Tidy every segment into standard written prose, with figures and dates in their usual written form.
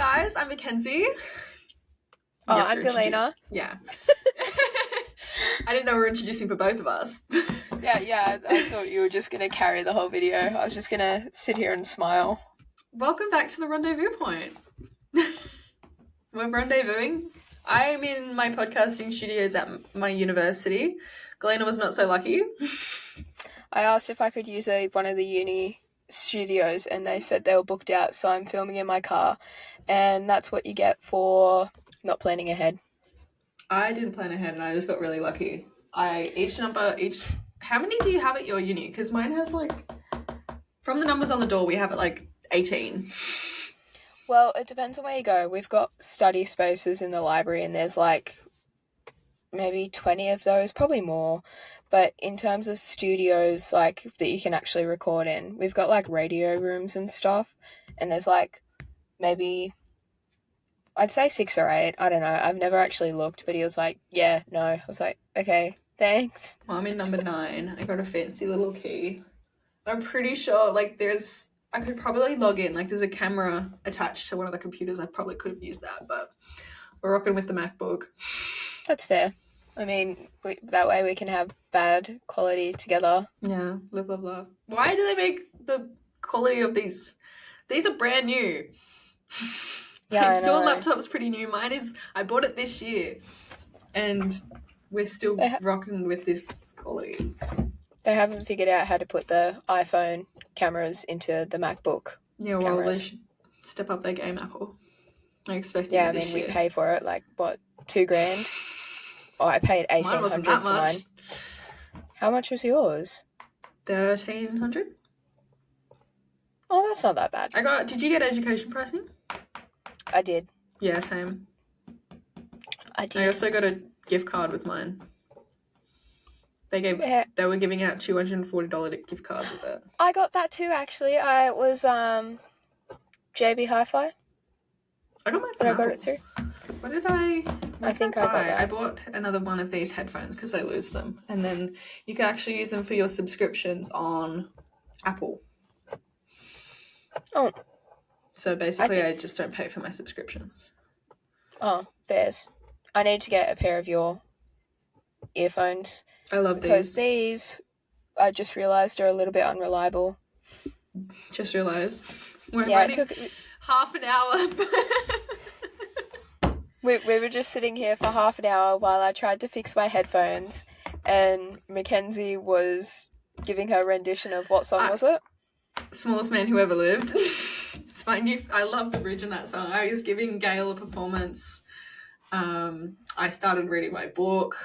guys, I'm Mackenzie. Oh, I'm Galena. Yeah. I didn't know we were introducing for both of us. Yeah, I thought you were just going to carry the whole video. I was just going to sit here and smile. Welcome back to the Rendezvous Point. We're rendezvousing. I'm in my podcasting studios at my university. Galena was not so lucky. I asked if I could use one of the uni studios and they said they were booked out, so I'm filming in my car, and that's what you get for not planning ahead. I didn't plan ahead and I just got really lucky. How many do you have at your uni? Because mine has from the numbers on the door, we have 18. Well, it depends on where you go. We've got study spaces in the library and there's maybe 20 of those, probably more. But in terms of studios that you can actually record in, we've got radio rooms and stuff, and there's maybe I'd say 6 or 8. I don't know. I've never actually looked, but he was like, yeah, no. I was like, okay, thanks. Well, I'm in number 9. I got a fancy little key. But I'm pretty sure I could probably log in. There's a camera attached to one of the computers. I probably could have used that, but we're rocking with the MacBook. That's fair. I mean, that way we can have bad quality together. Yeah, love. Why do they make the quality of these? These are brand new. Yeah, I know. Your laptop's pretty new. Mine is, I bought it this year, and we're still rocking with this quality. They haven't figured out how to put the iPhone cameras into the MacBook. Yeah, well, cameras. They should step up their game, Apple. I expect. Yeah, I mean, we pay for it, $2,000. Oh, I paid $1,800 for mine. How much was yours? $1,300. Oh, that's not that bad. Did you get education pricing? I did. Yeah, same. I did. I also got a gift card with mine. They were giving out $240 gift cards with it. I got that too, actually. I was JB Hi-Fi. I got mine. But I got it through. What did I? I think I got that. I bought another one of these headphones because I lose them, and then you can actually use them for your subscriptions on Apple. Oh. So basically, I just don't pay for my subscriptions. Oh, fairs. I need to get a pair of your earphones. I love because these, I just realised, are a little bit unreliable. Just realised. It took half an hour. We were just sitting here for half an hour while I tried to fix my headphones, and Mackenzie was giving her rendition of what song was it? Smallest Man Who Ever Lived. It's fine. I love the bridge in that song. I was giving Gail a performance. I started reading my book.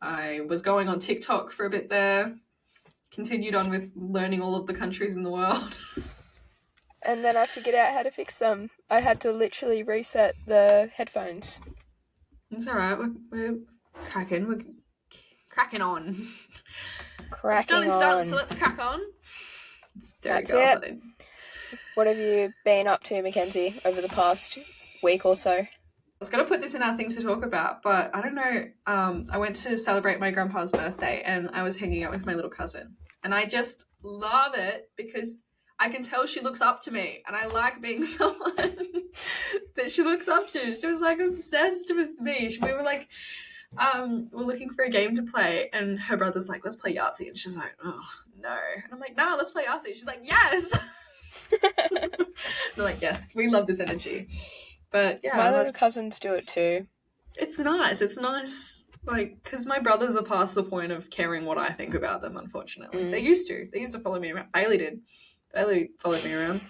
I was going on TikTok for a bit there. Continued on with learning all of the countries in the world. And then I figured out how to fix them. I had to literally reset the headphones. It's alright. We're cracking. We're cracking on. Cracking on. It's done, so let's crack on. That's it. What have you been up to, Mackenzie, over the past week or so? I was going to put this in our things to talk about, but I don't know. I went to celebrate my grandpa's birthday and I was hanging out with my little cousin. And I just love it because I can tell she looks up to me, and I like being someone that she looks up to. She was obsessed with me. We were we're looking for a game to play, and her brother's like, let's play Yahtzee. And she's like, oh, no. And I'm like, no, let's play Yahtzee. She's like, yes. They're like, yes, we love this energy. But yeah. My little cousins do it too. It's nice. Because my brothers are past the point of caring what I think about them, unfortunately. They used to follow me around. Bailey followed me around.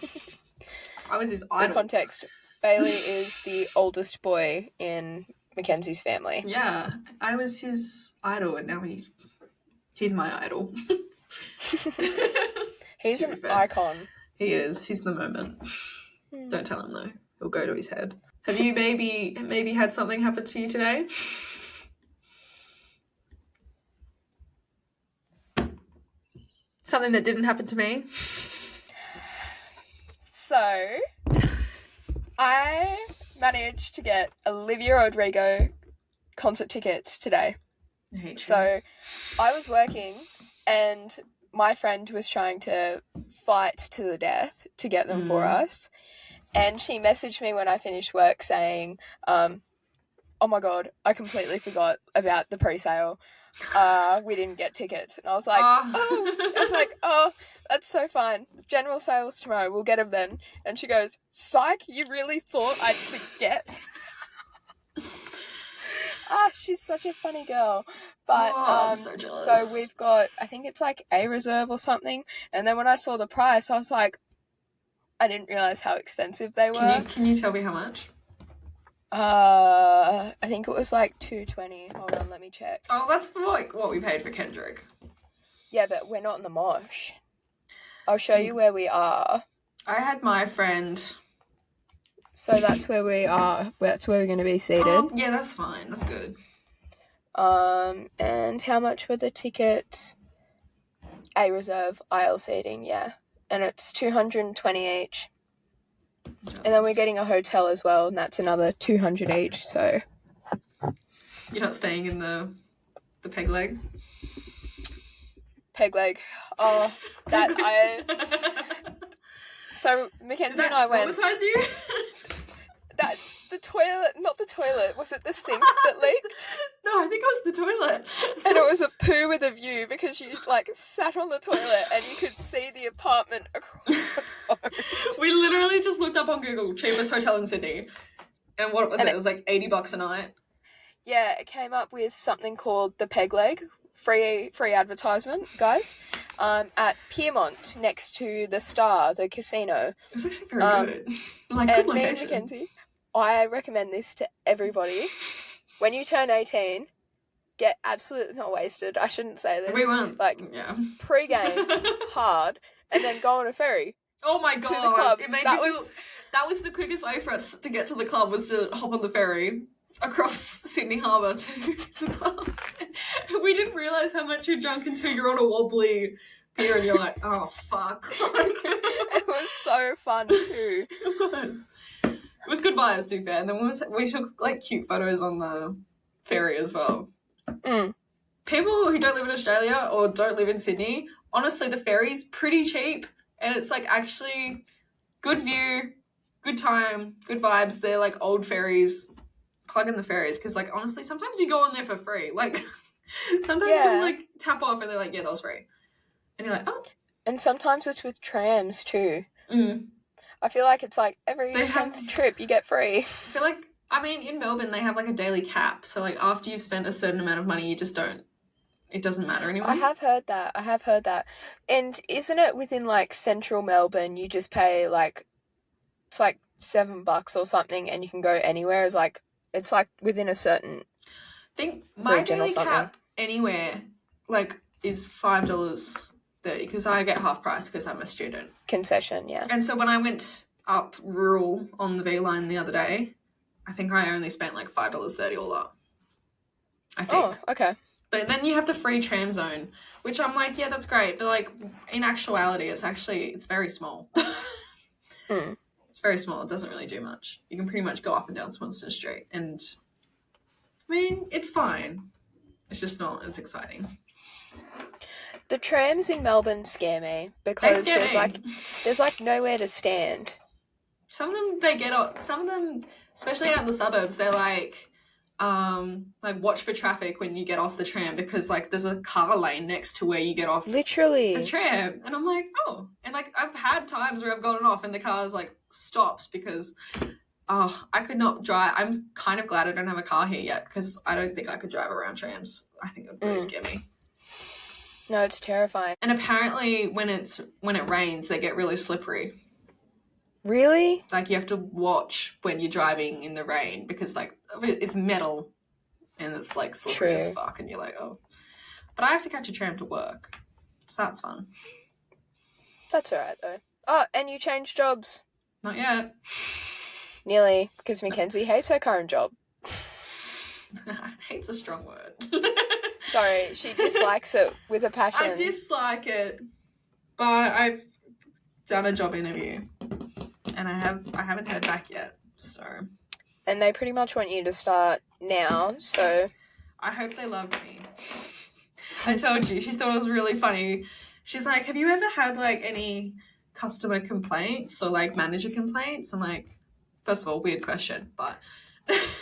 I was his idol. For context, Bailey is the oldest boy in Mackenzie's family. Yeah, I was his idol, and now he's my idol. He's an icon. He is. He's the moment. Don't tell him though. He'll go to his head. Have you maybe had something happen to you today? Something that didn't happen to me? So, I managed to get Olivia Rodrigo concert tickets today. I hate you. So, I was working and my friend was trying to fight to the death to get them for us. And she messaged me when I finished work saying, oh my God, I completely forgot about the pre-sale. We didn't get tickets. And I was like, oh, that's so fine. General sales tomorrow. We'll get them then. And she goes, psych, you really thought I'd forget? She's such a funny girl. But I'm so jealous. so we've got, I think it's like a reserve or something. And then when I saw the price, I was like, I didn't realize how expensive they were. Can you tell me how much? I think it was like $220. Hold on, let me check. Oh, that's like what we paid for Kendrick. Yeah, but we're not in the mosh. I'll show you where we are. I had my friend. So that's where we are. That's where we're going to be seated. Oh, yeah, that's fine. That's good. And how much were the tickets? A reserve, aisle seating, yeah. And it's $220 each. And then we're getting a hotel as well, and that's another $200 each, so. You're not staying in the peg leg? Peg leg. Oh, that I... So, Mackenzie and I went... Did that traumatize you? The toilet, not the toilet, was it the sink that leaked? No, I think it was the toilet. And it was a poo with a view because you, like, sat on the toilet and you could see the apartment across the road. We literally just looked up on Google, cheapest hotel in Sydney. And what was it? It was like $80 a night. Yeah, it came up with something called the Peg Leg. Free advertisement, guys. At Piermont, next to the Star, the casino. It's actually very good. Like, and good me location. and Mackenzie, I recommend this to everybody. When you turn 18, get absolutely not wasted. I shouldn't say this. We weren't. Like, pre-game, hard, and then go on a ferry. Oh my God. To the clubs. That was the quickest way for us to get to the club, was to hop on the ferry across Sydney Harbour to the clubs. We didn't realise how much you're drunk until you're on a wobbly pier and you're like, oh fuck. It was so fun too. It was. It was good vibes, to be fair. And then we took like cute photos on the ferry as well. People who don't live in Australia or don't live in Sydney, honestly, the ferry's pretty cheap, and it's like actually good view, good time, good vibes. They're like old ferries. Plug in the ferries, because like honestly, sometimes you go on there for free. Like sometimes you like tap off and they're like, yeah, that was free, and you're like, oh. And sometimes it's with trams too. I feel like it's like every 10th trip you get free. I feel like, I mean, in Melbourne they have like a daily cap, so like after you've spent a certain amount of money, you just don't. It doesn't matter anymore. I have heard that. And isn't it within like central Melbourne? You just pay like, it's like $7 or something, and you can go anywhere. It's like within a certain. I think my daily cap anywhere like is $5.30 because I get half price because I'm a student. Concession, yeah. And so when I went up rural on the V line the other day, I think I only spent like $5.30 all up. I think. Oh, okay. But then you have the free tram zone, which I'm like, yeah, that's great. But like in actuality, it's very small. It's very small. It doesn't really do much. You can pretty much go up and down Swanston Street. And I mean, it's fine. It's just not as exciting. The trams in Melbourne scare me because there's like nowhere to stand. Some of them, especially out in the suburbs, they're like watch for traffic when you get off the tram because like there's a car lane next to where you get off literally the tram. And I'm like, oh. And like I've had times where I've gotten off and the car's like stops because I could not drive. I'm kind of glad I don't have a car here yet because I don't think I could drive around trams. I think it would really scare me. No, it's terrifying. And apparently when it rains, they get really slippery. Really? Like you have to watch when you're driving in the rain because like it's metal and it's like slippery as fuck and you're like, oh. But I have to catch a tram to work. So that's fun. That's alright though. Oh, and you changed jobs. Not yet. Nearly, because Mackenzie hates her current job. Hate's a strong word. Sorry, she dislikes it with a passion. I dislike it, but I've done a job interview, and I haven't heard back yet. So. And they pretty much want you to start now. So. I hope they loved me. I told you, she thought it was really funny. She's like, "Have you ever had like any customer complaints or like manager complaints? I'm like, first of all, weird question, but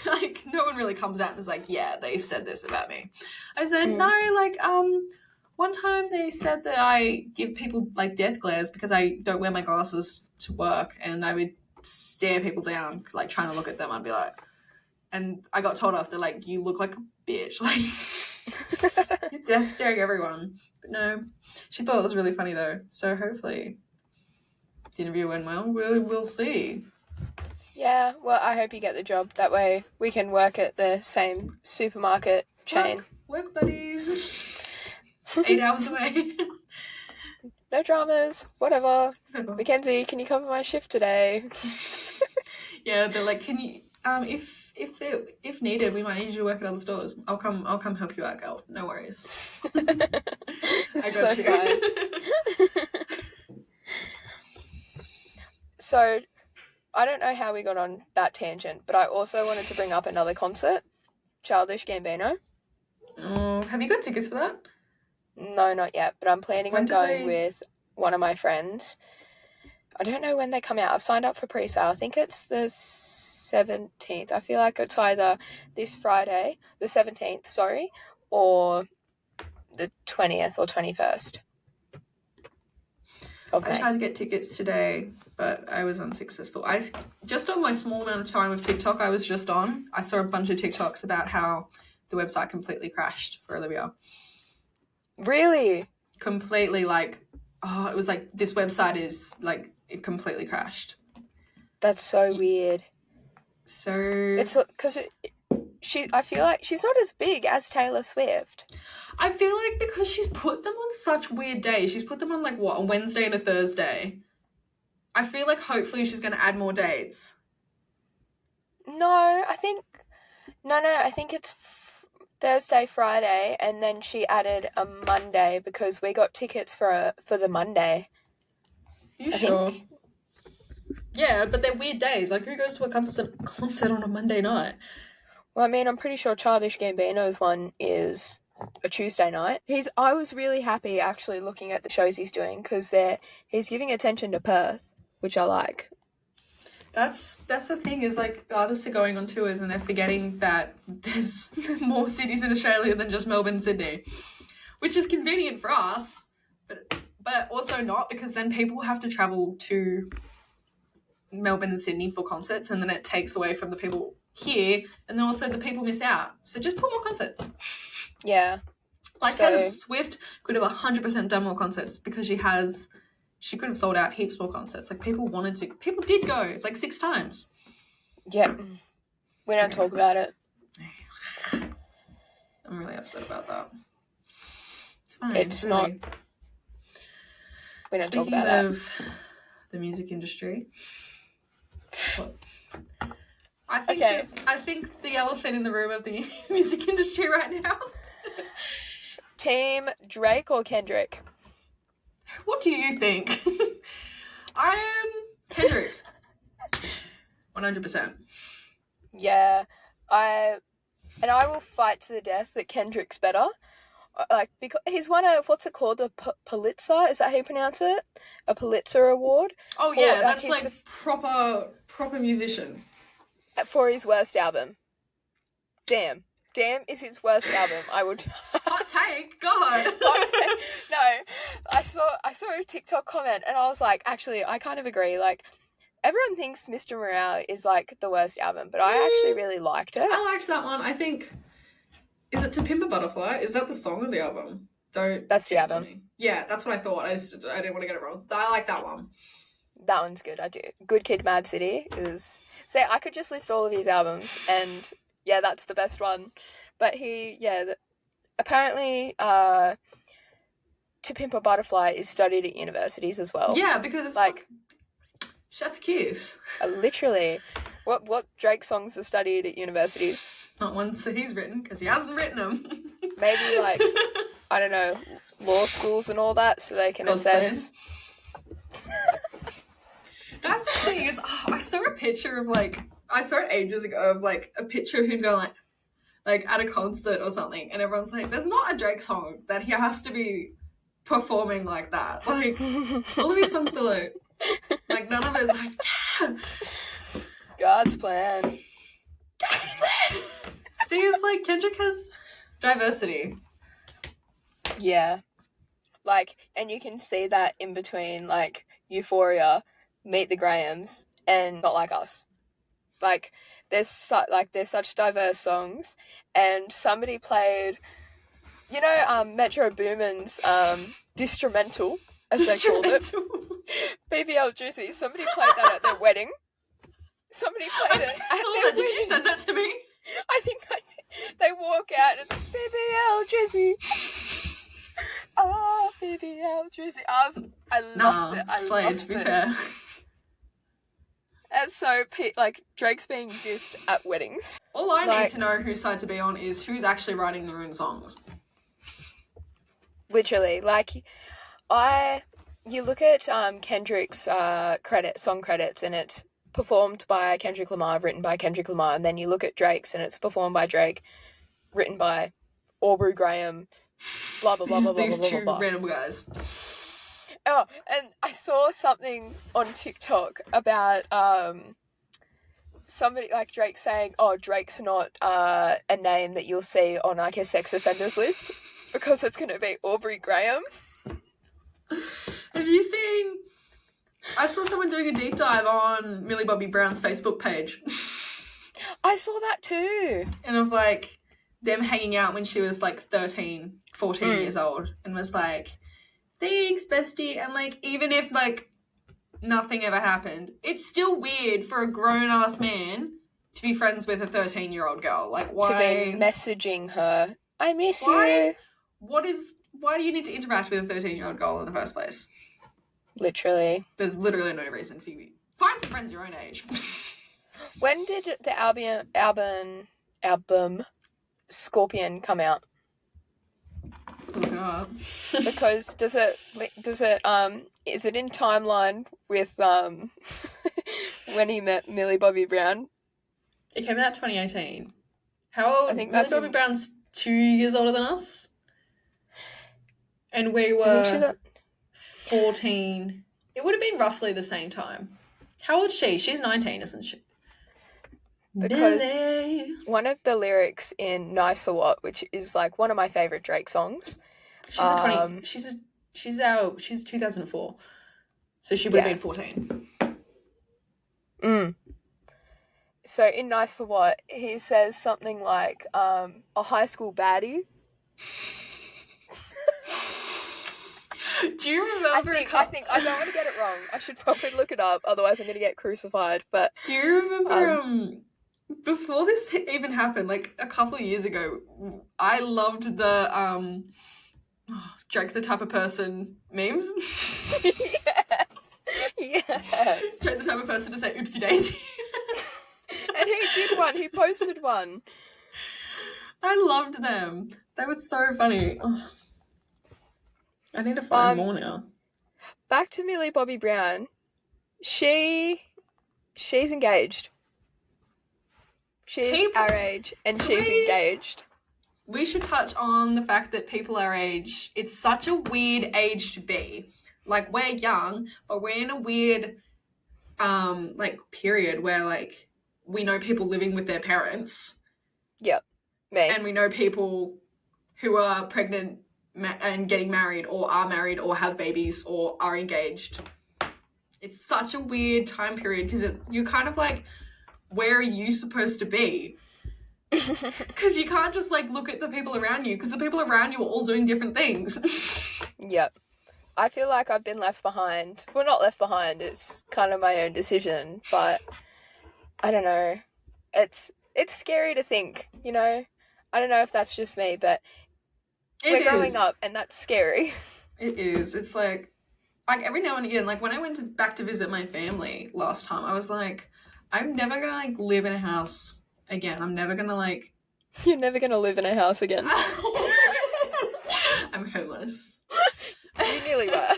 like no one really comes out and is like, yeah, they've said this about me. I said, no, like, one time they said that I give people like death glares because I don't wear my glasses to work, and I would stare people down, like trying to look at them. I'd be like, and I got told off. They're like, you look like a bitch, like you're death staring everyone. But no, she thought it was really funny though. So hopefully the interview went well. We'll see. Yeah, well, I hope you get the job. That way we can work at the same supermarket chain. Work buddies. 8 hours away. No dramas, whatever. Mackenzie, can you cover my shift today? Yeah, they're like, can you, if needed, we might need you to work at other stores. I'll come help you out, girl. No worries. I got you. Fine. So, I don't know how we got on that tangent, but I also wanted to bring up another concert, Childish Gambino. Oh, have you got tickets for that? No, not yet, but I'm planning on going with one of my friends. I don't know when they come out. I've signed up for pre-sale. I think it's the 17th. I feel like it's either this Friday, the 17th, sorry, or the 20th or 21st of May. I tried to get tickets today, but I was unsuccessful. Just on my small amount of time of TikTok I was just on, I saw a bunch of TikToks about how the website completely crashed for Olivia. Really? Completely, like, it was like, this website is, like, it completely crashed. That's so weird. So... It's because I feel like she's not as big as Taylor Swift. I feel like because she's put them on such weird days. She's put them on, like, what, a Wednesday and a Thursday. I feel like hopefully she's going to add more dates. No, I think it's Thursday, Friday, and then she added a Monday because we got tickets for the Monday. You sure? Yeah, but they're weird days. Like, who goes to a concert on a Monday night? Well, I mean, I'm pretty sure Childish Gambino's one is a Tuesday night. I was really happy actually looking at the shows he's doing because he's giving attention to Perth, which I like. That's the thing, is like artists are going on tours and they're forgetting that there's more cities in Australia than just Melbourne and Sydney, which is convenient for us, but also not, because then people have to travel to Melbourne and Sydney for concerts, and then it takes away from the people here, and then also the people miss out. So just put more concerts. Yeah. Like, Taylor Swift could have 100% done more concerts because she could have sold out heaps more concerts. Like, people did go, like, 6 times. Yeah. We don't talk about it. I'm really upset about that. It's fine. It's not. We don't talk about that. Speaking of the music industry, I think the elephant in the room of the music industry right now. Team Drake or Kendrick? What do you think? I am Kendrick. 100%. Yeah, I will fight to the death that Kendrick's better. Like, because he's won what's it called? A Pulitzer? Is that how you pronounce it? A Pulitzer Award? Oh yeah, that's like proper musician. For his worst album. Damn is his worst album. I would. Hot take, God. Hot take. No, I saw a TikTok comment and I was like, actually, I kind of agree. Like, everyone thinks Mr. Morale is like the worst album, but I actually really liked it. I liked that one. I think. Is it To Pimp a Butterfly? Is that the song of the album? That's the album. Yeah, that's what I thought. I didn't want to get it wrong. I like that one. That one's good. I do. Good Kid, Mad City is. Say, I could just list all of his albums, and yeah, that's the best one. But apparently, To Pimp a Butterfly is studied at universities as well. Yeah, because it's like chef's kiss. Literally. What Drake songs are studied at universities? Not ones that he's written, because he hasn't written them. Maybe, like, I don't know, law schools and all that, so they can assess. That's the thing, is I saw a picture of, like, I saw it ages ago of, like, a picture of him going, like at a concert or something, and everyone's like, there's not a Drake song that he has to be performing like that. Like, all of his songs are like none of it is like, yeah, God's plan. God's plan. See, it's like Kendrick has diversity. Yeah. Like, and you can see that in between, like, Euphoria, Meet the Grahams, and Not Like Us. Like, there's such diverse songs, and somebody played, Metro Boomin's Distrumental, as they called it. BBL Juicy. Somebody played that at their wedding. Somebody played it. I saw that. Did you send that to me? I think I did. They walk out and it's BBL Juicy. Oh, BBL Juicy. I lost it. I lost to be it. fair. And so, like, Drake's being dissed at weddings. All I need to know whose side to be on is who's actually writing their own songs. Literally. Like, you look at Kendrick's song credits, and it's performed by Kendrick Lamar, written by Kendrick Lamar, and then you look at Drake's, and it's performed by Drake, written by Aubrey Graham, blah, blah, blah, blah, blah, These blah, two blah, blah. random guys. Oh, and I saw something on TikTok about somebody, like, Drake saying, oh, Drake's not a name that you'll see on, like, a sex offenders list, because it's going to be Aubrey Graham. Have you seen... I saw someone doing a deep dive on Millie Bobby Brown's Facebook page. I saw that too. And of, like, them hanging out when she was, like, 13, 14 years old. And was like, thanks, bestie. And, like, even if, like, nothing ever happened, it's still weird for a grown-ass man to be friends with a 13-year-old girl. Like, why... To be messaging her, I miss you. Why do you need to interact with a 13-year-old girl in the first place? Literally. There's literally no reason for you. Find some friends your own age. When did the album Scorpion come out? Look it up. Because is it in timeline with when he met Millie Bobby Brown? It came out 2018. How old? I think Millie Bobby Brown's 2 years older than us. And we were 14. It would have been roughly the same time. How old is she? She's 19, isn't she? Because one of the lyrics in Nice for What, which is, like, one of my favourite Drake songs. She's 2004. So she would have been 14. So in Nice for What, he says something like, a high school baddie. Do you remember? I think I don't want to get it wrong. I should probably look it up, otherwise I'm going to get crucified. But do you remember before this even happened, like a couple of years ago, I loved the Drake the type of person memes. Yes. Drake the type of person to say oopsie daisy. And he did one. He posted one. I loved them. They were so funny. Oh. I need to find more now. Back to Millie Bobby Brown. She's engaged. She's our age, and she's engaged. We should touch on the fact that people our age, it's such a weird age to be. Like, we're young, but we're in a weird, like, period where, like, we know people living with their parents. Yep. Me. And we know people who are pregnant and getting married or are married or have babies or are engaged. It's such a weird time period because you're kind of like, where are you supposed to be? Because you can't just, like, look at the people around you because the people around you are all doing different things. Yep. I feel like I've been left behind. Well, not left behind. It's kind of my own decision, but I don't know. It's scary to think, you know? I don't know if that's just me, but we're growing up, and that's scary. It is. It's like every now and again, like when I went back to visit my family last time, I was like, I'm never going to, like, live in a house again. I'm never going to, like... You're never going to live in a house again. I'm homeless. You nearly were.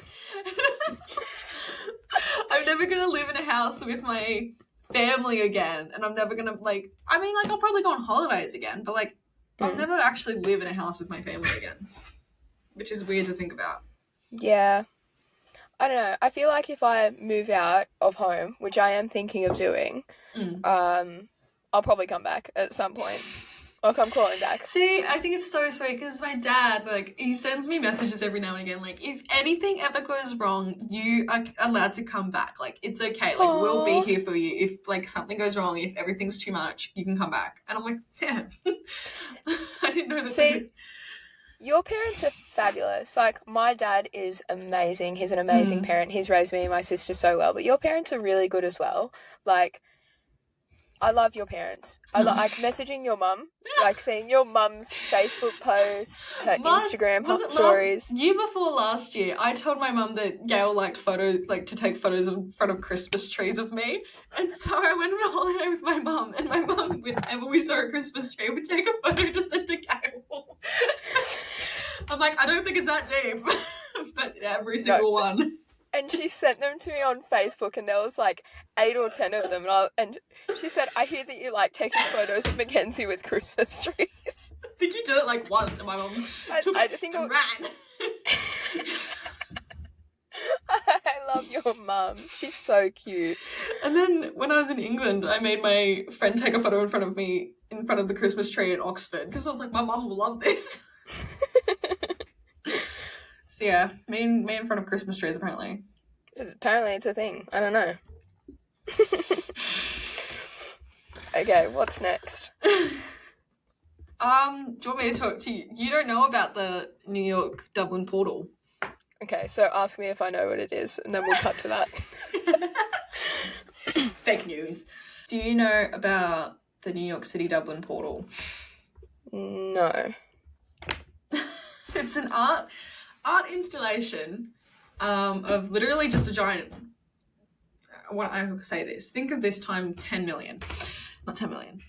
I'm never going to live in a house with my family again. And I'm never going to, like... I mean, like, I'll probably go on holidays again, but, like, I'll never actually live in a house with my family again. Which is weird to think about. Yeah. I don't know. I feel like if I move out of home, which I am thinking of doing, Mm. I'll probably come back at some point. I'll come crawling back. See, I think it's so sweet because my dad, like, he sends me messages every now and again, like, if anything ever goes wrong, you are allowed to come back. Like, it's okay. Like, we'll be Aww. here for you. If, like, something goes wrong, if everything's too much, you can come back. And I'm like, damn. I didn't know that. See, your parents are fabulous. Like, my dad is amazing. He's an amazing Mm. parent. He's raised me and my sister so well. But your parents are really good as well. Like, I love your parents. Like messaging your mum, like seeing your mum's Facebook posts, her Instagram Was it stories. year before last year? I told my mum that Gail liked photos, like to take photos in front of Christmas trees of me, and so I went on a holiday with my mum, and my mum, whenever we saw a Christmas tree, would take a photo to send to Gail. I'm like, I don't think it's that deep, but every single one. And she sent them to me on Facebook, and there was like 8 or 10 of them. And she said, "I hear that you like taking photos of Mackenzie with Christmas trees." I think you did it like once, and my mum took I it think and ran. I love your mum. She's so cute. And then when I was in England, I made my friend take a photo in front of me in front of the Christmas tree in Oxford because I was like, my mum will love this. So yeah, me in front of Christmas trees apparently. Apparently it's a thing. I don't know. Okay, what's next? Do you want me to talk to you? You don't know about the New York Dublin portal. Okay, so ask me if I know what it is, and then we'll cut to that. Fake news. Do you know about the New York City Dublin portal? No. It's an art installation of literally just a giant. I will say this. Think of this time 10 million. Not 10 million.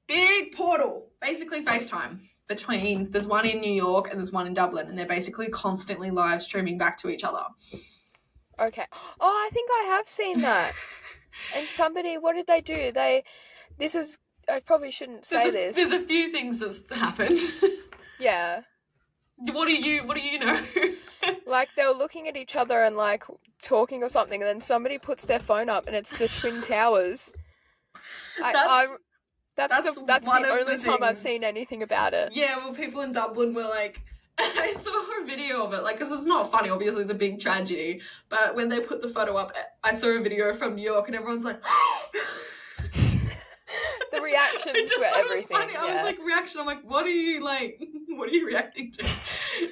Big portal. Basically FaceTime. There's one in New York and there's one in Dublin, and they're basically constantly live streaming back to each other. Okay. Oh, I think I have seen that. And somebody, what did they do? I probably shouldn't say this. There's a few things that's happened. Yeah. What do you know? Like, they were looking at each other and, like, talking or something, and then somebody puts their phone up, and it's the Twin Towers. That's the only time I've seen anything about it. Yeah, well, people in Dublin were like, I saw a video of it, like, because it's not funny, obviously, it's a big tragedy, but when they put the photo up, I saw a video from New York, and everyone's like, the reactions were everything. Funny. Yeah. I was like, reaction, I'm like, what are you reacting to?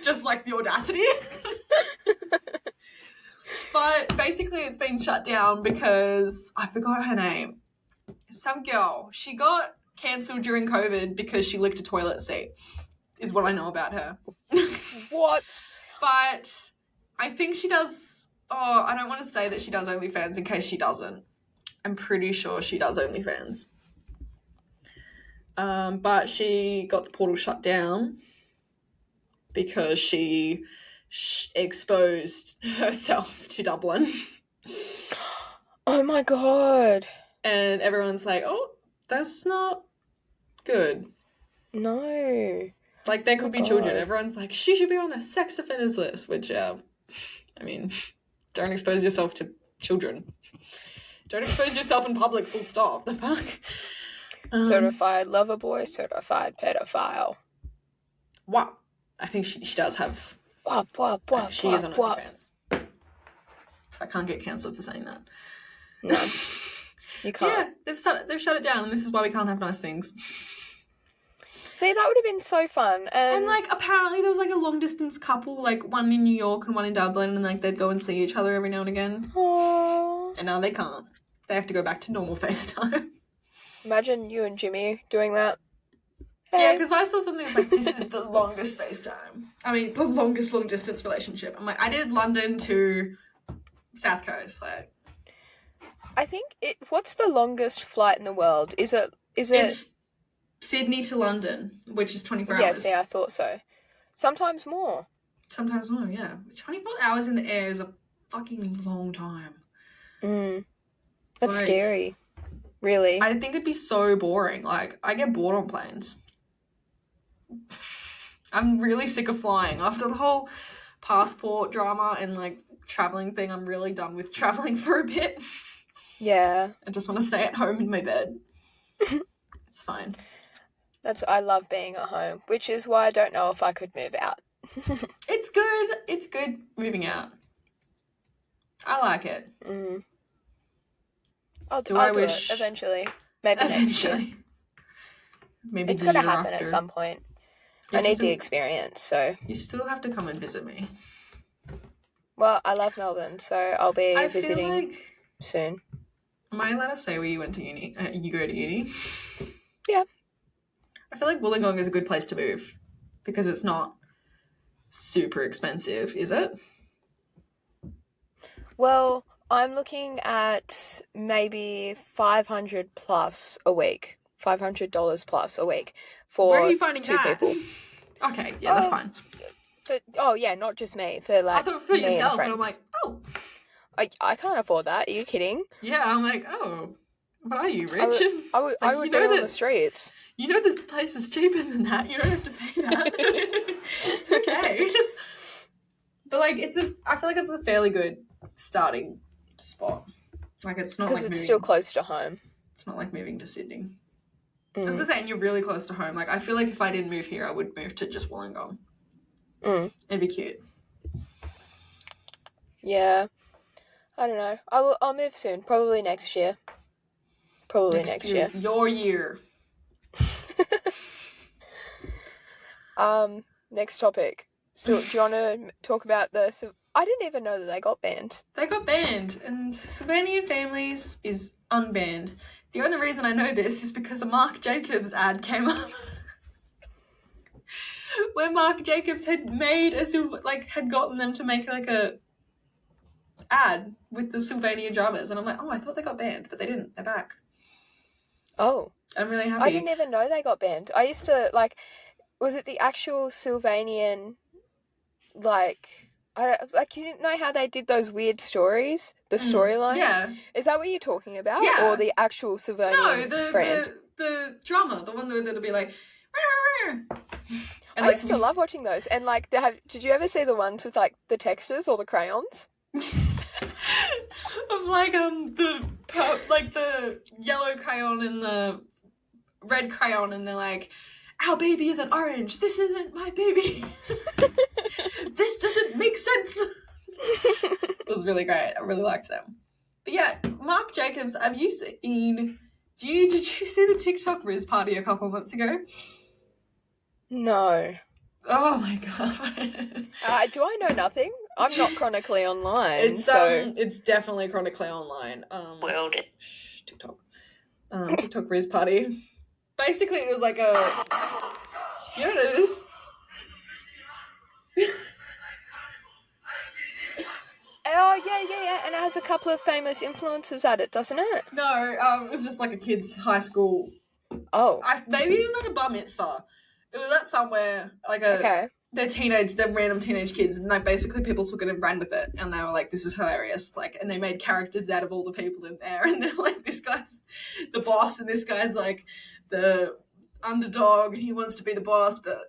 Just like the audacity? But basically it's been shut down because I forgot her name. Some girl. She got cancelled during COVID because she licked a toilet seat, is what I know about her. What? But I think she does... Oh, I don't want to say that she does OnlyFans in case she doesn't. I'm pretty sure she does OnlyFans. But she got the portal shut down because she exposed herself to Dublin. Oh my god. And everyone's like, oh, that's not good. No. Like, there could be children. Everyone's like, she should be on the sex offenders list, which, I mean, don't expose yourself to children. Don't expose yourself in public, full stop. The fuck? Certified lover boy, certified pedophile. Wow. I think she does have... She is on OnlyFans. I can't get cancelled for saying that. No. You can't. Yeah, they've shut it down, and this is why we can't have nice things. See, that would have been so fun. And like, apparently there was like a long distance couple, like one in New York and one in Dublin, and like they'd go and see each other every now and again. Aww. And now they can't. They have to go back to normal FaceTime. Imagine you and Jimmy doing that. Hey. Yeah, because I saw something that's like, this is the longest FaceTime. I mean, the longest long distance relationship. I'm like, I did London to South Coast, like. I think what's the longest flight in the world? Is it? It's Sydney to London, which is 24 hours. Yeah, I thought so. Sometimes more. Sometimes more, yeah. 24 hours in the air is a fucking long time. That's scary. Really. I think it'd be so boring. Like, I get bored on planes. I'm really sick of flying. After the whole passport drama and like traveling thing, I'm really done with traveling for a bit. Yeah. I just want to stay at home in my bed. It's fine. I love being at home, which is why I don't know if I could move out. It's good. It's good moving out. I like it. I'll do it eventually. Maybe next year. Maybe it's got to happen at some point. I need the experience, so... You still have to come and visit me. Well, I love Melbourne, so I'll be visiting soon. Am I allowed to say where you went to uni? You go to uni? Yeah. I feel like Wollongong is a good place to move because it's not super expensive, is it? Well, I'm looking at maybe $500 plus a week. $500 plus a week for Where are you finding two people. Okay, yeah, that's fine. Yeah, not just me. For like, I thought for yourself, and I'm like, oh. I can't afford that. Are you kidding? Yeah, I'm like, oh, what are you, rich? I would be on the streets. You know this place is cheaper than that. You don't have to pay that. It's okay. But like, I feel like it's a fairly good starting spot. Like, it's not like because it's still close to home. It's not like moving to Sydney. I was saying, you're really close to home. Like, I feel like if I didn't move here, I would move to just Wollongong. It'd be cute. Yeah. I don't know. I'll move soon. Probably next year. Next year. Your year. Next topic. So, do you want to talk about I didn't even know that they got banned. They got banned, and Sylvanian Families is unbanned. The only reason I know this is because a Marc Jacobs ad came up. Where Marc Jacobs had made had gotten them to make like a ad with the Sylvania drummers, and I'm like, oh, I thought they got banned, but they didn't. They're back. Oh. I'm really happy. I didn't even know they got banned. I used to, was it the actual Sylvanian, you didn't know how they did those weird stories? The storylines? Yeah. Is that what you're talking about? Yeah. Or the actual Sylvanian brand? the drummer, the one that'll be like, and I used to love watching those. And, did you ever see the ones with, the textures or the crayons? Of the yellow crayon and the red crayon, and they're like, our baby is an orange, this isn't my baby. This doesn't make sense. It was really great. I really liked them. But yeah, Marc Jacobs, did you see the TikTok Riz party a couple months ago? No. Oh my god. Do I know nothing? I'm not chronically online. It's definitely chronically online. TikTok. TikTok Riz party. Basically, it was like a. You know what it is? Oh, yeah, and it has a couple of famous influencers at it, doesn't it? No, it was just like a kid's high school. Oh. Maybe it was at a bar mitzvah. It was at somewhere, they're random teenage kids, and basically people took it and ran with it, and they were like, this is hilarious, and they made characters out of all the people in there, and they're like, this guy's the boss, and this guy's like the underdog, and he wants to be the boss, but...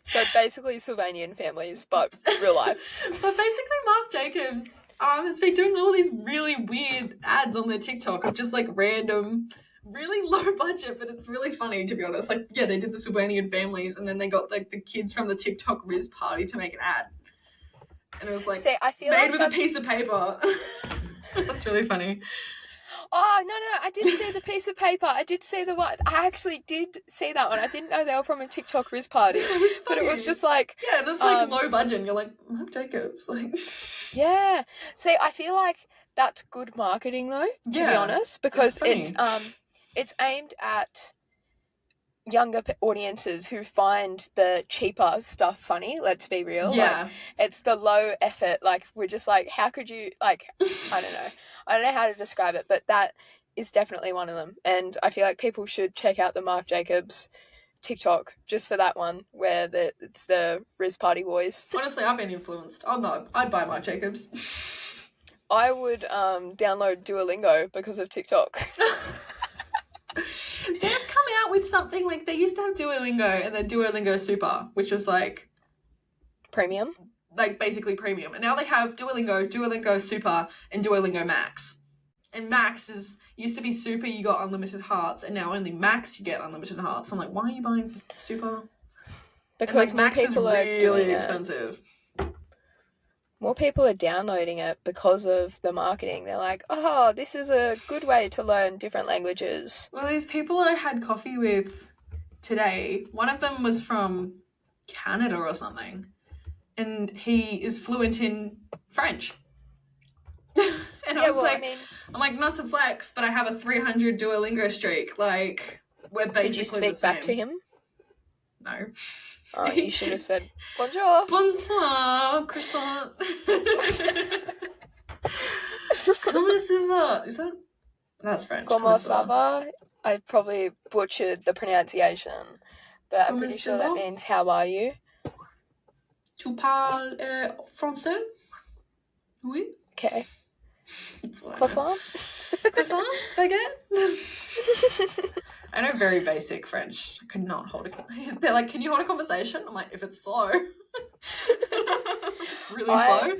So basically Sylvanian Families, but real life. But basically Marc Jacobs has been doing all these really weird ads on their TikTok of just random, really low budget, but it's really funny, to be honest. They did the Sylvanian Families, and then they got the kids from the TikTok Riz party to make an ad. And it was I feel made with a piece of paper. That's really funny. Oh, no, I did see the piece of paper. I did see the one. I actually did see that one. I didn't know they were from a TikTok Riz party. It was funny. But it was just yeah, and it's low budget, and you're like, Marc Jacobs, Yeah. See, I feel like that's good marketing, though, to be honest, because it's aimed at younger audiences who find the cheaper stuff funny, let's be real. Yeah. It's the low effort, we're just how could you, I don't know. I don't know how to describe it, but that is definitely one of them. And I feel like people should check out the Marc Jacobs TikTok just for that one, where it's the Riz Party boys. Honestly, I've been influenced. I'd buy Marc Jacobs. I would download Duolingo because of TikTok. They've come out with something they used to have Duolingo and then Duolingo Super, which was premium. like basically premium. And now they have Duolingo, Duolingo Super, and Duolingo Max. And Max used to be Super, you got unlimited hearts, and now only Max you get unlimited hearts. I'm like, why are you buying Super? Because and, like, Max is really expensive. More people are downloading it because of the marketing. They're like, oh, this is a good way to learn different languages. Well, these people I had coffee with today, one of them was from Canada or something, and he is fluent in French. And I was like, I'm like, not to flex, but I have a 300 Duolingo streak. Like, we're basically Did you speak back to him? No. Oh, you should have said, bonjour. Bonsoir, croissant. Comment ça va? Is that? That's French. Comment ça va? I probably butchered the pronunciation, but I'm pretty sure that means how are you? Tu parles français? Oui. Okay. Croissant? Croissant? Baguette? I know very basic French. I could not hold a... They're like, can you hold a conversation? I'm like, if it's slow. It's really slow.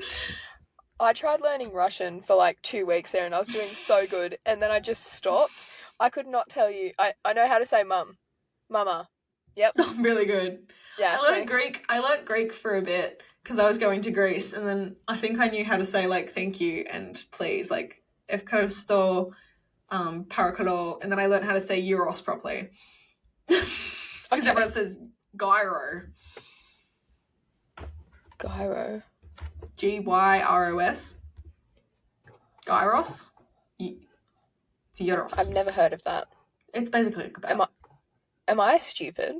I tried learning Russian for like 2 weeks there and I was doing so good, and then I just stopped. I could not tell you. I know how to say mum. Mama. Yep. I'm really good. Yeah. I learned Greek for a bit because I was going to Greece, and then I think I knew how to say like thank you and please, like evkaristo, parakalo, and then I learned how to say euros properly. Because everyone says gyro. Gyro. Gyros. Gyros. Euros. I've never heard of that. It's basically a kebab. Am I stupid?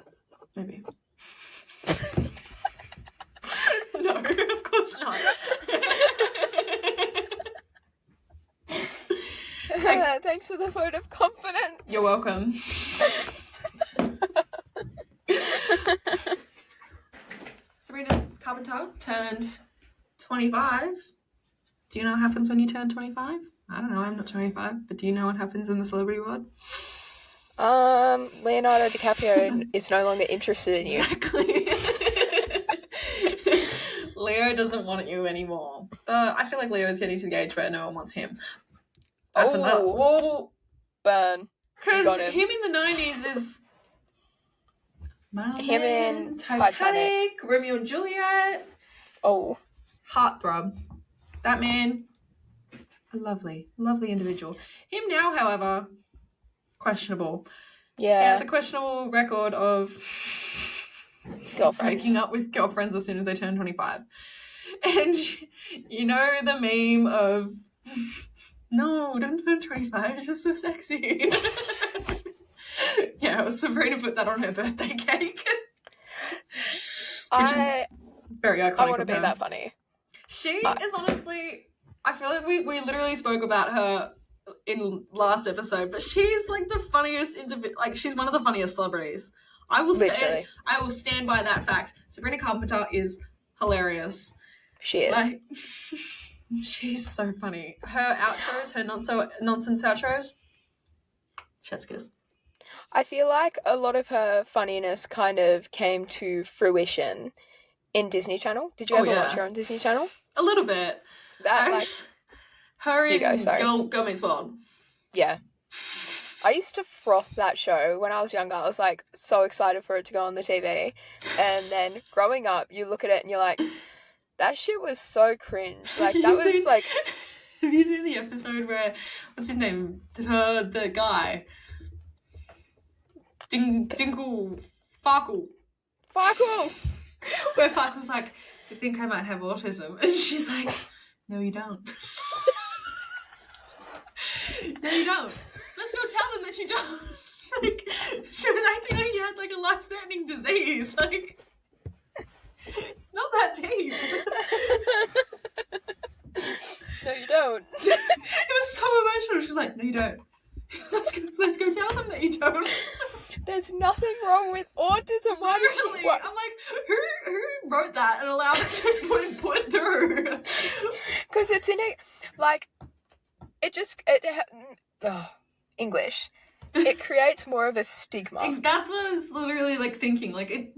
Maybe. No, of course not. Thanks for the vote of confidence. You're welcome. Sabrina Carpenter turned 25. Do you know what happens when you turn 25? I don't know, I'm not 25, but do you know what happens in the celebrity world? Leonardo DiCaprio is no longer interested in you. Exactly. Leo doesn't want you anymore. I feel like Leo is getting to the age where no one wants him. That's another... Whoa. Burn. Because him in the 90s is... Him in Titanic. Romeo and Juliet. Oh. Heartthrob. That man, a lovely, lovely individual. Him now, however, questionable. Yeah. He has a questionable record of girlfriends. breaking up with girlfriends as soon as they turn 25. And you know the meme of, no, don't turn 25, you're just so sexy. Yeah, Sabrina put that on her birthday cake. Which is very iconic. I want to be that funny. She is honestly, I feel like we literally spoke about her in last episode, but she's like the funniest like she's one of the funniest celebrities. I will stand by that fact. Sabrina Carpenter is hilarious. She is. Like, she's so funny. Her outros, her nonsense outros, chef's kiss. I feel like a lot of her funniness kind of came to fruition in Disney Channel. Did you ever watch her on Disney Channel? A little bit. Her in Girl Meets World. Yeah. I used to froth that show when I was younger. I was like so excited for it to go on the TV. And then growing up, you look at it and you're like, that shit was so cringe. Like that was like... Have you seen the episode where, what's his name? The guy... Dinkle Farkle. Where Farkle's like, do you think I might have autism? And she's like, no, you don't. No, you don't. Let's go tell them that you don't. Like, she was acting like you had like a life-threatening disease. Like, it's not that deep. No, you don't. It was so emotional. She's like, no, you don't. Let's go tell them that you don't. There's nothing wrong with autism. Why did really? I'm like, who wrote that and allowed it to put it through? Because it's in it, like, English. It creates more of a stigma. That's what I was literally like thinking. Like,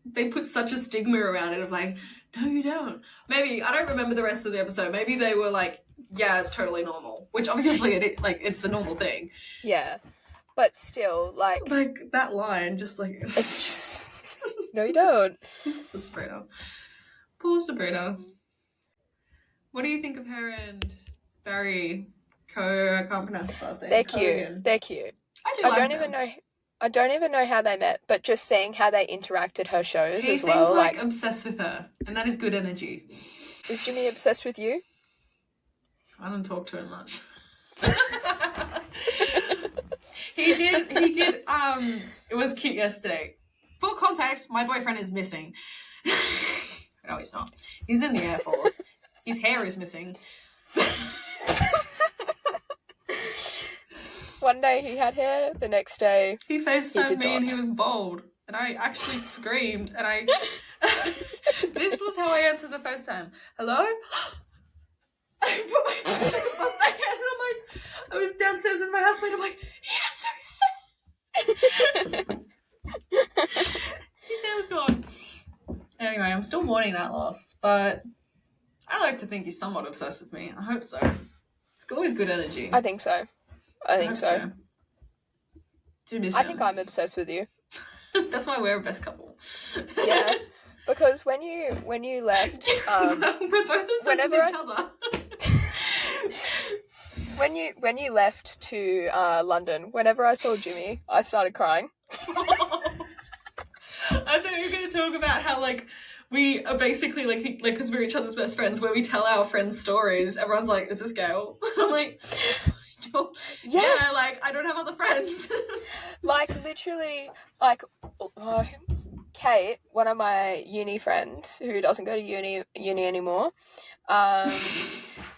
they put such a stigma around it of like, No, you don't. Maybe, I don't remember the rest of the episode. Maybe they were like, yeah, it's totally normal. Which obviously, it's a normal thing. Yeah. But still, like... Like, that line, just like... It's just... No, you don't. The Sabrina. Poor Sabrina. What do you think of her and Barry? I can't pronounce his last name. They're cute. They're cute. I don't even know how they met, but just seeing how they interacted her shows he as well. He seems like obsessed with her, and that is good energy. Is Jimmy obsessed with you? I don't talk to him much. He did, it was cute yesterday. For context, my boyfriend is missing. No, he's not. He's in the Air Force. His hair is missing. One day he had hair, the next day he FaceTimed me and he was bald. And I actually screamed and this was how I answered the first time. Hello? I put my fingers above my head and I'm like, I was downstairs in my housemate, I'm like, yes, his hair was gone. Anyway, I'm still mourning that loss, but I like to think he's somewhat obsessed with me. I hope so. It's always good energy. I think so. I think so. Do miss I him. think I'm obsessed with you. That's why we're a best couple. Yeah, because when you left, we're both obsessed with each other. When you left to London, whenever I saw Jimmy, I started crying. I thought you were going to talk about how we are basically like because we're each other's best friends, where we tell our friends stories. Everyone's like, "Is this Gail?" I'm like, yes. Yeah, I don't have other friends. Literally, Kate, one of my uni friends who doesn't go to uni anymore,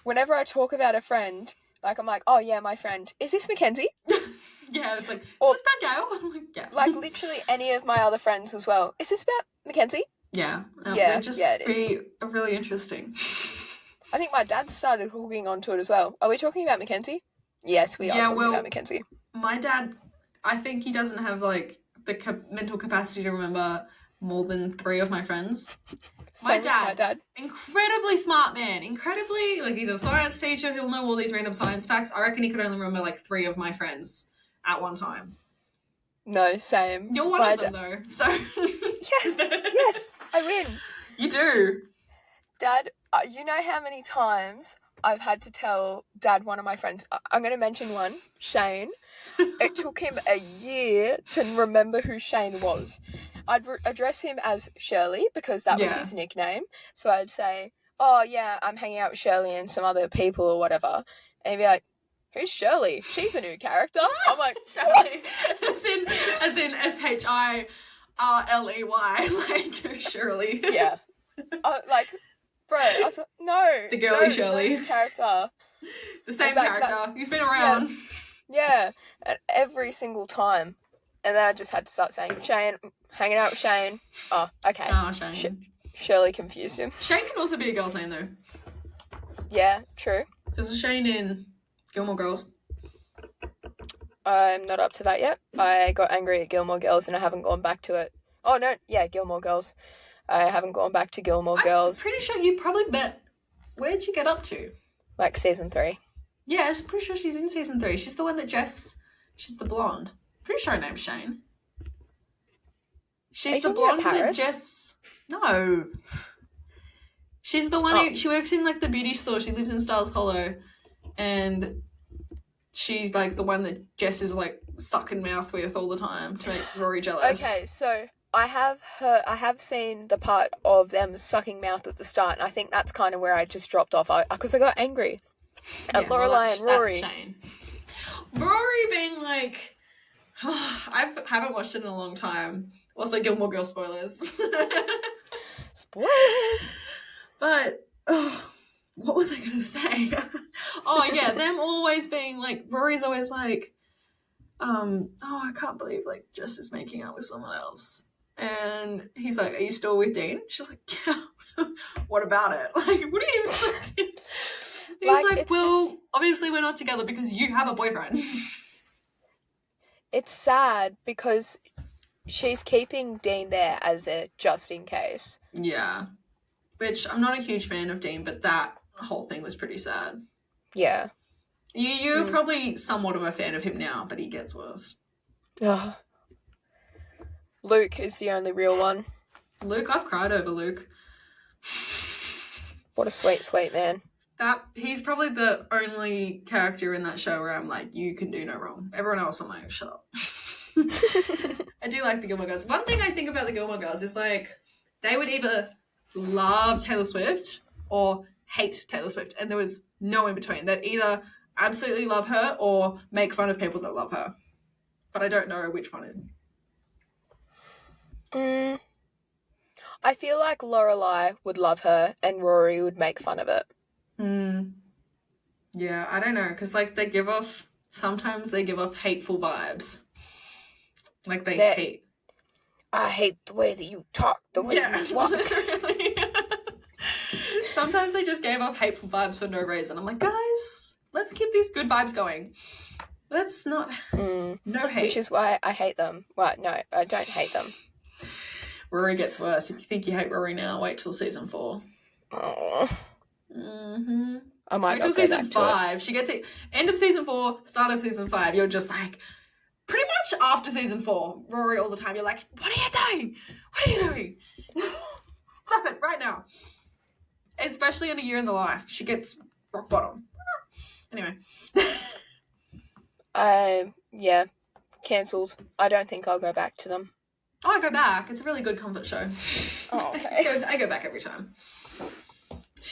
whenever I talk about a friend, I'm like, oh yeah, my friend. Is this Mackenzie? Yeah, it's like, is this about Gail? I'm like, yeah. Literally any of my other friends as well. Is this about Mackenzie? Yeah. Yeah, it is. Really interesting. I think my dad started hooking onto it as well. Are we talking about Mackenzie? Yes, we are talking about Mackenzie. My dad, I think he doesn't have the mental capacity to remember more than 3 of my friends. My dad, incredibly smart man, incredibly, he's a science teacher, he'll know all these random science facts. I reckon he could only remember 3 of my friends at one time. No, same. You're one of them though, so. Yes, I win. You do. Dad, you know how many times I've had to tell Dad one of my friends, I'm going to mention one, Shane. It took him a year to remember who Shane was. I'd address him as Shirley because that was his nickname. So I'd say, oh yeah, I'm hanging out with Shirley and some other people or whatever. And he'd be like, who's Shirley? She's a new character. I'm like, Shirley. as in SHIRLEY, Shirley. Yeah. Bro, I was like, no. The girly Shirley. No character. The same character. He's been around. Yeah. Every single time. And then I just had to start saying, Shane, hanging out with Shane. Oh, okay. Oh, Shane. Shirley confused him. Shane can also be a girl's name, though. Yeah, true. There's a Shane in Gilmore Girls. I'm not up to that yet. I got angry at Gilmore Girls and I haven't gone back to it. Oh, no. Yeah, Gilmore Girls. I haven't gone back to Gilmore Girls. I'm pretty sure you probably met... Where'd you get up to? Season 3. Yeah, I'm pretty sure she's in season 3. She's the one that She's the blonde. Pretty sure her name's Shane. She's the blonde that Jess... No. She's the one she works in the beauty store. She lives in Stars Hollow. And she's the one that Jess is sucking mouth with all the time to make Rory jealous. Okay, so I have seen the part of them sucking mouth at the start, and I think that's kind of where I just dropped off because I got angry at Lorelai and Rory. That's Shane. Rory being I haven't watched it in a long time. Also, Gilmore Girls spoilers. Spoilers. But what was I gonna say? Oh yeah, them always being Rory's always oh, I can't believe Jess is making out with someone else. And he's like, are you still with Dean? She's like, yeah. What about it? What do you mean? He's well, obviously we're not together because you have a boyfriend. It's sad because she's keeping Dean there as a just in case. Yeah. which I'm not a huge fan of Dean, but that whole thing was pretty sad. Yeah. You're probably somewhat of a fan of him now, but he gets worse. Ugh. Luke is the only real one. Luke, I've cried over Luke. What a sweet, sweet man. He's probably the only character in that show where I'm like, you can do no wrong. Everyone else, I'm like, shut up. I do like the Gilmore Girls. One thing I think about the Gilmore Girls is like they would either love Taylor Swift or hate Taylor Swift, and there was no in between. They'd either absolutely love her or make fun of people that love her. But I don't know which one is. I feel like Lorelai would love her and Rory would make fun of it. Yeah, I don't know, because like sometimes they give off hateful vibes. Like they hate. I hate the way that you talk, the way you walk. Literally. Sometimes they just gave off hateful vibes for no reason. I'm like, guys, let's keep these good vibes going. Let's not... No hate. Which is why I hate them. Well, no, I don't hate them. Rory gets worse. If you think you hate Rory now, wait till season 4. Oh. I might wait till season 5. She gets it. End of season 4, start of season 5. You're just like... Pretty much after season 4, Rory all the time, you're like, what are you doing? What are you doing? Stop it right now. Especially in A Year in the Life. She gets rock bottom. Anyway. Yeah, cancelled. I don't think I'll go back to them. Oh, I go back. It's a really good comfort show. Oh, okay. I go back every time.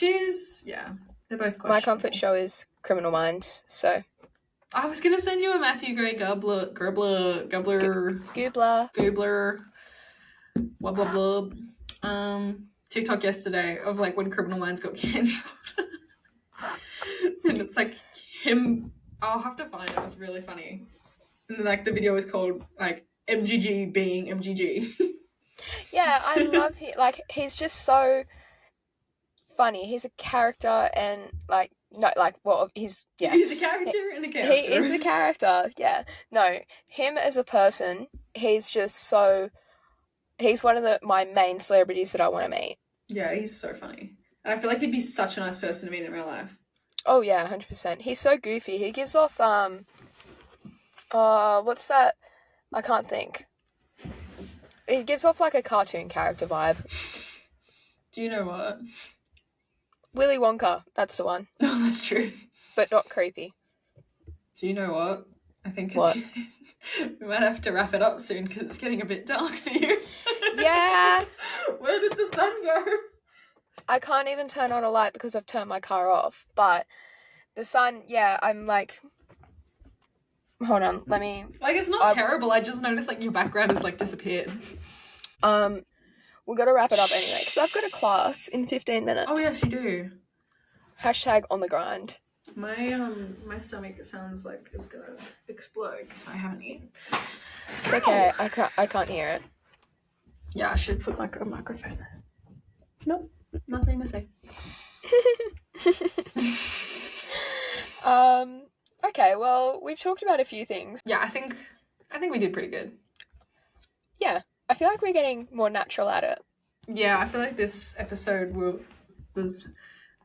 Yeah, they're both questionable. My comfort show is Criminal Minds, so... I was going to send you a Matthew Gray Goobler, blah, TikTok yesterday of like when Criminal Minds got cancelled. And it's like him, I'll have to find it, it was really funny. And like the video is called like MGG being MGG. Yeah, I love him. Like, he's just so funny. He's a character and like, no, like, well, he's a character and a character. He is a character, yeah. No, him as a person, he's just so... He's one of my main celebrities that I want to meet. Yeah, he's so funny. And I feel like he'd be such a nice person to meet in real life. Oh, yeah, 100%. He's so goofy. He gives off, what's that? I can't think. He gives off, like, a cartoon character vibe. Do you know what? Willy Wonka, that's the one. Oh, that's true. But not creepy. Do you know what? I think it's... We might have to wrap it up soon because it's getting a bit dark for you. Yeah. Where did the sun go? I can't even turn on a light because I've turned my car off. But the sun, yeah, I'm like... Hold on, let me... Like, it's not terrible. I just noticed, like, your background has, like, disappeared. We've got to wrap it up anyway because I've got a class in 15 minutes. Oh, yes, you do. # on the grind. My stomach sounds like it's gonna explode because I haven't eaten. It's okay. I can't hear it. Yeah, I should put a microphone there. Nope, nothing to say. Okay, well, we've talked about a few things. Yeah, I think we did pretty good. Yeah, I feel like we're getting more natural at it. Yeah, I feel like this episode was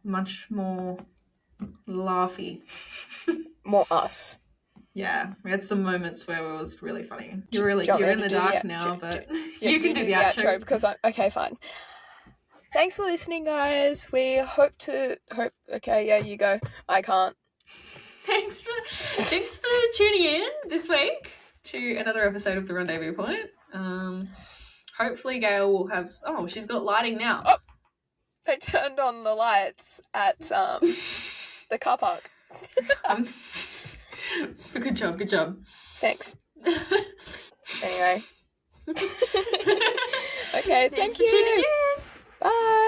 much more laughy. More us. Yeah, we had some moments where it was really funny. You're in the dark now, but you can do the outro because okay, fine. Thanks for listening, guys. We hope. Okay, yeah, you go. I can't. Thanks for tuning in this week to another episode of The Rendezvous Point. Hopefully Gail will have... Oh, she's got lighting now. Oh, they turned on the lights at the car park. Good job. Thanks. Anyway. Okay, Thanks thank for you. tuning in. Bye.